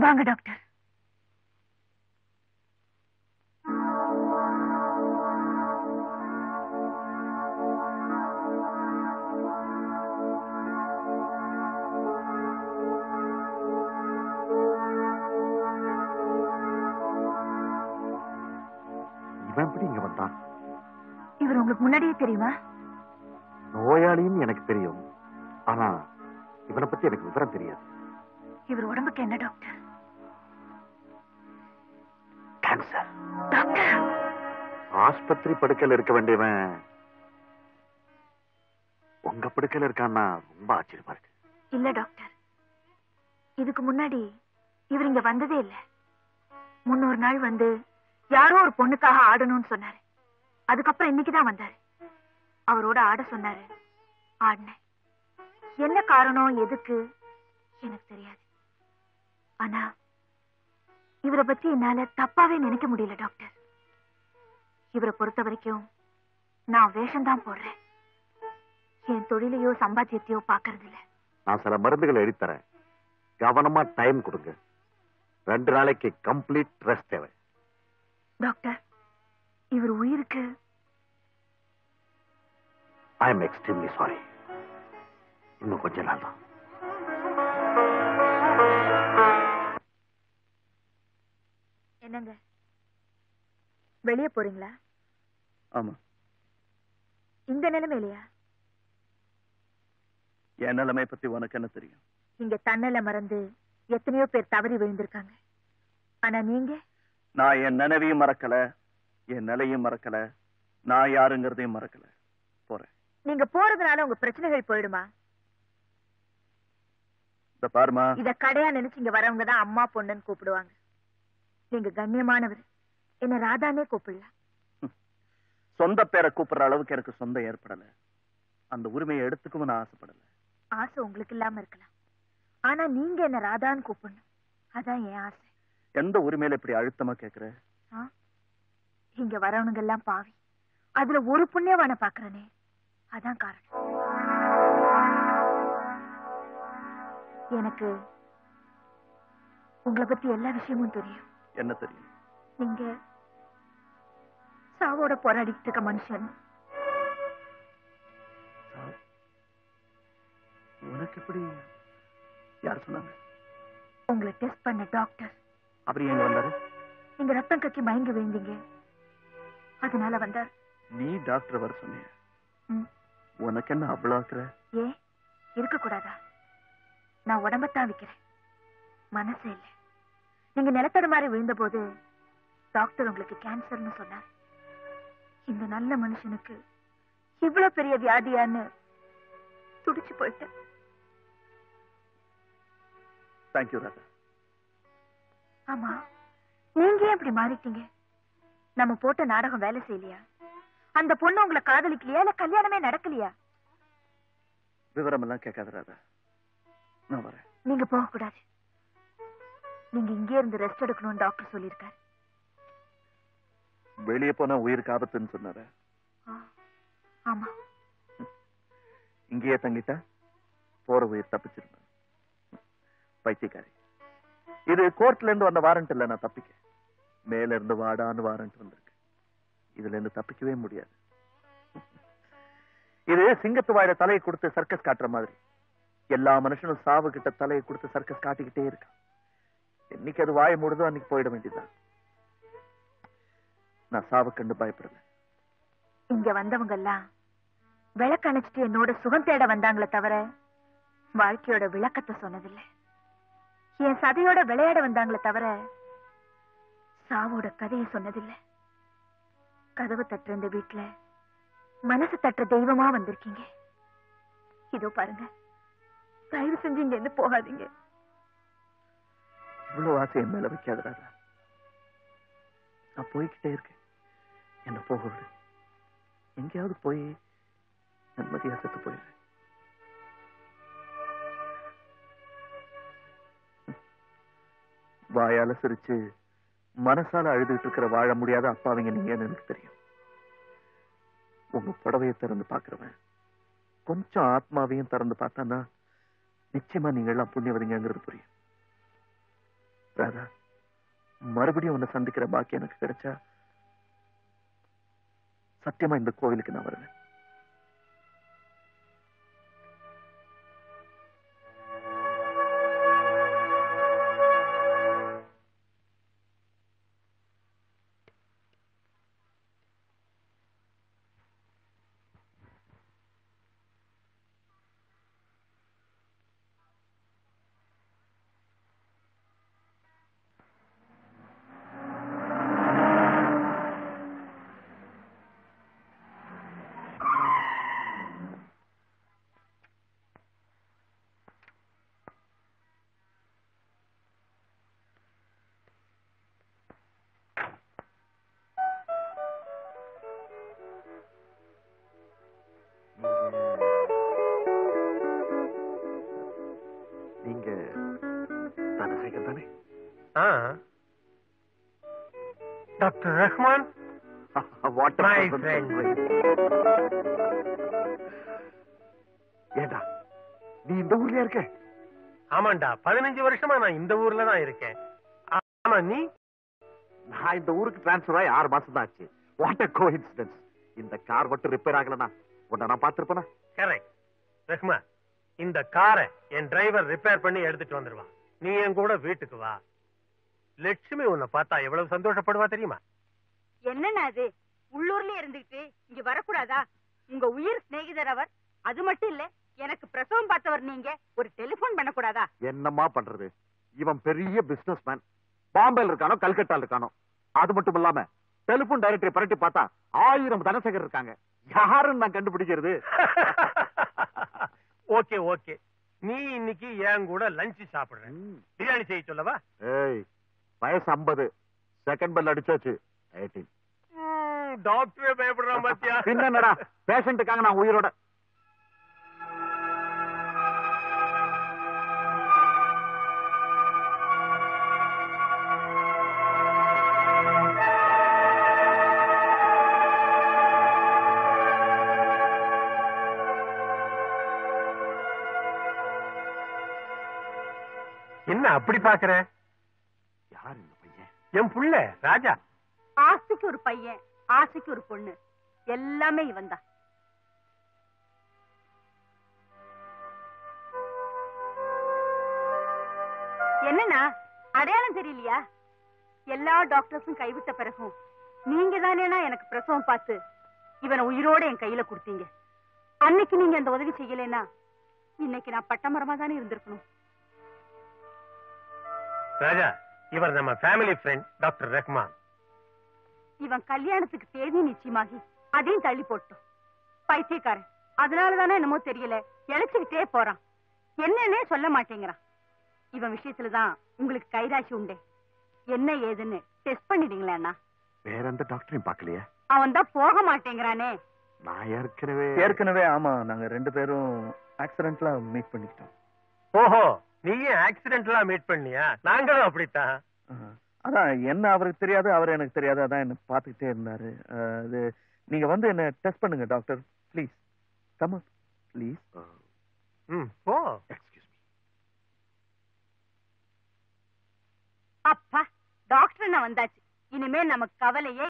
வாங்க டாக்டர். இவன் எப்படி இங்க வந்தான்? இவர் உங்களுக்கு முன்னாடியே தெரியுமா? நோயாளின்னு எனக்கு தெரியும், ஆனா இவனை பத்தி எனக்கு விவரம் தெரியாது. இவர் உடம்புக்கு என்ன டாக்டர்? கேன்சர். டாக்டர், ஆஸ்பத்திரி படுக்கையில் இருக்க வேண்டியவன் உங்க படுக்கையில் இருக்கான்னா ரொம்ப ஆச்சரியமா இருக்கு. இல்ல டாக்டர், இதுக்கு முன்னாடி இவர் இங்க வந்ததே இல்ல. முன்னொரு நாள் வந்து யாரோ ஒரு பொண்ணுக்காக ஆடணும்னு சொன்னாரு. அதுக்கப்புறம் இன்னைக்குதான் வந்தாரு. அவரோட ஆட சொன்னாரு, ஆடினேன். என்ன காரணம் எதுக்கு எனக்கு தெரியாது. ஆனா இவரை பத்தி என்னால தப்பாவே நினைக்க முடியல டாக்டர். இவரை பொறுத்த வரைக்கும் நான் வேஷம்தான் போடுறேன். என் தொழிலையோ சம்பாத்தியத்தையோ பாக்குறது இல்ல. நான் சில மருந்துகளை எழுதித்தரேன், கவனமா டைம் கொடுங்க. 2 நாளைக்கு கம்ப்ளீட் ரெஸ்ட் தேவை. டாக்டர், இவர் உயிருக்கு ஐ எம் எக்ஸ்ட்ரீம்லி சாரி. இன்னும் கொஞ்ச நாள் தான். என்னங்க வெளியே போறீங்களா? ஆமா. இந்த நிலைமையிலையா? என் நிலைமை பத்தி உனக்கு என்ன தெரியும்? இங்க தன்னல மறந்து எத்தனையோ பேர் தவறி விழுந்திருக்காங்க. ஆனா நீங்க? நான் என் நினைவையும் மறக்கல, என் நிலையும் மறக்கல, நான் யாருங்கிறதையும் மறக்கல. போறேன். நீங்க போறதுனால உங்க பிரச்சனைகள் போயிடுமா? இத பாருமா, இத கடையா நினைச்சு இங்க வரவங்க தான் அம்மா பொண்ணுன்னு கூப்பிடுவாங்க. நீங்க கண்ணியமானவர், என்ன ராதானே கூப்பிடலாம். சொந்த பேரை கூப்பிடுற அளவுக்கு எனக்கு சொந்தம் ஏற்படல. அந்த உரிமையை எடுத்துக்கவும் நான் ஆசைப்படல. ஆசை உங்களுக்கு இல்லாம இருக்கலாம், ஆனா நீங்க என்ன ராதான்னு கூப்பிடணும். அதான் என் ஆசை. எந்த உரிமையில இப்படி அழுத்தமா கேக்குற? இங்க வரவனுங்க எல்லாம் பாவி, அதுல ஒரு புண்ணியவான பாக்குறனே, அதான் காரணம். எனக்கு உங்களை பத்தி எல்லா விஷயமும் தெரியும். என்ன தெரியும்? நீங்க சாவோட போராடிட்டு இருக்க மனுஷன். உனக்கு எப்படி யார் சொன்னாங்க? உங்களை டெஸ்ட் பண்ண டாக்டர். அவர் எங்க வந்தாரு? நீங்க ரத்தம் கக்கி மயங்கி விழுந்தீங்க, அதனால வந்தார். நீ டாக்டர் வர சொன்னிய, உனக்கு என்ன அவ்வளவு ஆக்குற? ஏன் இருக்க கூடாதா? நான் உடம்பத்தான் விக்கிறேன், மனசு இல்லை. நீங்க நிலத்தட மாதிரி விழுந்த போது டாக்டர் உங்களுக்கு கேன்சர்னு சொன்னார். இந்த நல்ல மனுஷனுக்கு இவ்வளவு பெரிய வியாதியான்னு துடிச்சு போயிட்டேன். தேங்க்யூ ராதா. ஆமா, நீங்க ஏன் இப்படி மாறிட்டீங்க? நம்ம போட்ட நாடகம் வேலை செய்யலையா? அந்த பொண்ணு உங்களை காதலிக்கலையா? இல்ல கல்யாணமே நடக்கலையா? விவரம் எல்லாம் கேட்காத ராதா, நான் வரேன். நீங்க போக கூடாது. நீங்க இங்கே இருந்து ரெஸ்ட் எடுக்கணும்னு டாக்டர் சொல்லியிருக்காரு. வெளியே போனா உயிருக்கு ஆபத்துன்னு சொன்னார. ஆமா. இங்கேயே தங்கிட்டா போற உயிர் தப்பிச்சிருந்தேன். பைத்தியக்காரி, இது கோர்ட்ல இருந்து வந்த வாரண்ட் இல்ல. நான் தப்பிக்க மேல இருந்து வாடான்னு வாரண்ட் வந்திருக்கு. இதுல இருந்து தப்பிக்கவே முடியாது. இது சிங்கத்து வாயில தலையை கொடுத்து சர்க்கஸ் காட்டுற மாதிரி. எல்லா மனுஷனும் சாவு கிட்ட தலையை கொடுத்து சர்க்கஸ் காட்டிக்கிட்டே இருக்கான். என்னைக்கு அது வாய மூடுதோ அன்னைக்கு போயிட வேண்டியதுதான். நான் சாவு கண்டு பயப்படல. இங்க வந்தவங்க எல்லாம் விளக்கு அணைச்சிட்டு என்னோட சுகம் தேட வந்தாங்களே தவிர வாழ்க்கையோட விளக்கத்தை சொன்னதில்லை. என் சதையோட விளையாட வந்தாங்களே தவிர சாவோட கதையை சொன்னதில்லை. கதவு தட்டுற இந்த வீட்டுல மனசு தட்டுற தெய்வமா வந்திருக்கீங்க. இதோ பாருங்க, தயவு செஞ்சு இங்க இருந்து போகாதீங்க. இவ்வளவு ஆசை என் மேல வைக்காத ராதா. நான் போய்கிட்டே இருக்கேன், என்ன போக விடு. எங்கேயாவது போய் நிம்மதியா செத்து போயிடுறேன். வாயால சிரிச்சு மனசால அழுதுட்டு இருக்கிற வாழ முடியாத அப்பாவிங்க நீங்கன்னு எனக்கு தெரியும். உங்க புடவையை திறந்து பாக்குறவன் கொஞ்சம் ஆத்மாவையும் திறந்து பார்த்தான்னா நிச்சயமா நீங்க எல்லாம் புண்ணியவதிங்கிறது புரியும். ராதா, மறுபடியும் உன்னை சந்திக்கிற பாக்கி எனக்கு கிடைச்சா சத்தியமா இந்த கோவிலுக்கு நான் வருவேன். நீங்க தனசேகர் தானே? Doctor Rahman, What a My pleasant friend. surprise. ஏண்டா நீ இந்த ஊர்லயா இருக்க? ஆமாண்டா, 15 வருஷமா நான் இந்த ஊர்ல தான் இருக்கேன். ஆமா, நீ? நான் இந்த ஊருக்கு டிரான்ஸ்பர் ஆகி 6 மாசம் தான் ஆச்சு. What a coincidence. இந்த கார் மட்டும் ரிப்பேர் ஆகலனா உன்னை நான் பார்த்திருப்பேனா? கரெக்ட். ரஹ்மான், இந்த காரை என் டிரைவர் ரிப்பேர் பண்ணி எடுத்துட்டு வந்துருவான். நீ என் கூட வீட்டுக்கு வா. லட்சுமி உன்னை பார்த்தா எவ்வளவு சந்தோஷப்படுவா தெரியுமா? என்னன்னா அது உள்ளூர்லயே இருந்துகிட்டு இங்க வரக்கூடாதா? உங்க உயிர் சிநேகிதர் அவர். அது மட்டும் இல்ல, எனக்கு பிரசவம் பார்த்தவர் நீங்க. ஒரு டெலிபோன் பண்ணக்கூடாதா? என்னம்மா பண்றது? இவன் பெரிய பிசினஸ் மேன். பாம்பேல இருக்கானோ கல்கட்டால இருக்கானோ. அது மட்டும் இல்லாம டெலிபோன் டைரக்டரி பரட்டி பார்த்தா 1000 தனசேகர் இருக்காங்க. யாருன்னு நான் கண்டுபிடிக்கிறது? ஓகே ஓகே, நீ இன்னைக்கு என் கூட லஞ்ச் சாப்பிடுற. பிரியாணி செய்ய சொல்லவா? ஏய், வயசு 50, செகண்ட் பெல் அடிச்சாச்சு 18. டாக்டரே பயப்படுறான் பாத்தியா? என்னடா பேஷண்ட்டுக்காக நான் உயிரோட. என்ன அப்படி பாக்குற? யார் இந்த பையன்? என் புள்ள ராஜா. ஆசைக்கு ஒரு பையன், ஆசைக்கு ஒரு பொண்ணு, எல்லாமே இவன் தான். என்னன்னா அடையாளம் தெரியலையா? எல்லா டாக்டர்ஸும் கைவிட்ட பிறகும் நீங்க தானேனா எனக்கு பிரசவம் பார்த்து இவனை உயிரோட என் கையில கொடுத்தீங்க. அன்னைக்கு நீங்க அந்த உதவி செய்யலைன்னா இன்னைக்கு நான் பட்டமரமா தானே இருந்திருக்கணும். ராஜா, இவர் நம்ம ஃபேமிலி ஃப்ரெண்ட் டாக்டர் ரஹ்மான். இவன் கல்யாணத்துக்கு தேதி நிச்சயமாகி அதையும் தள்ளி போட்டோம். பைத்தியக்காரன். அதனாலதானே என்னமோ தெரியல, இழைச்சுக்கிட்டே போறான். என்னன்னே சொல்ல மாட்டேங்கிறான். இவன் விஷயத்துலதான் உங்களுக்கு கைராசி உண்டே. என்ன ஏதுன்னு டெஸ்ட் பண்ணிட்டீங்களா? வேற எந்த டாக்டரையும் பார்க்கலையா? அவன் தான் போக மாட்டேங்கிறானே. நான் ஏற்கனவே ஆமா, நாங்க 2 பேரும் ஆக்சிடென்ட்ல மீட் பண்ணிக்கிட்டோம். ஓஹோ, நீயே ஆக்சிடென்ட்லாம் மீட் பண்ணியா? நாங்களும் அப்படித்தான். அதான் என்ன அவருக்கு தெரியாது, அவர் எனக்கு தெரியாது. அதான் என்ன பாத்துக்கிட்டே இருந்தாரு. இது நீங்க வந்து என்ன டெஸ்ட் பண்ணுங்க doctor, please. Come on please. போ. Excuse me. அப்பா, டாக்டர் நான் வந்தாச்சு. இனிமே நமக்கு கவலையே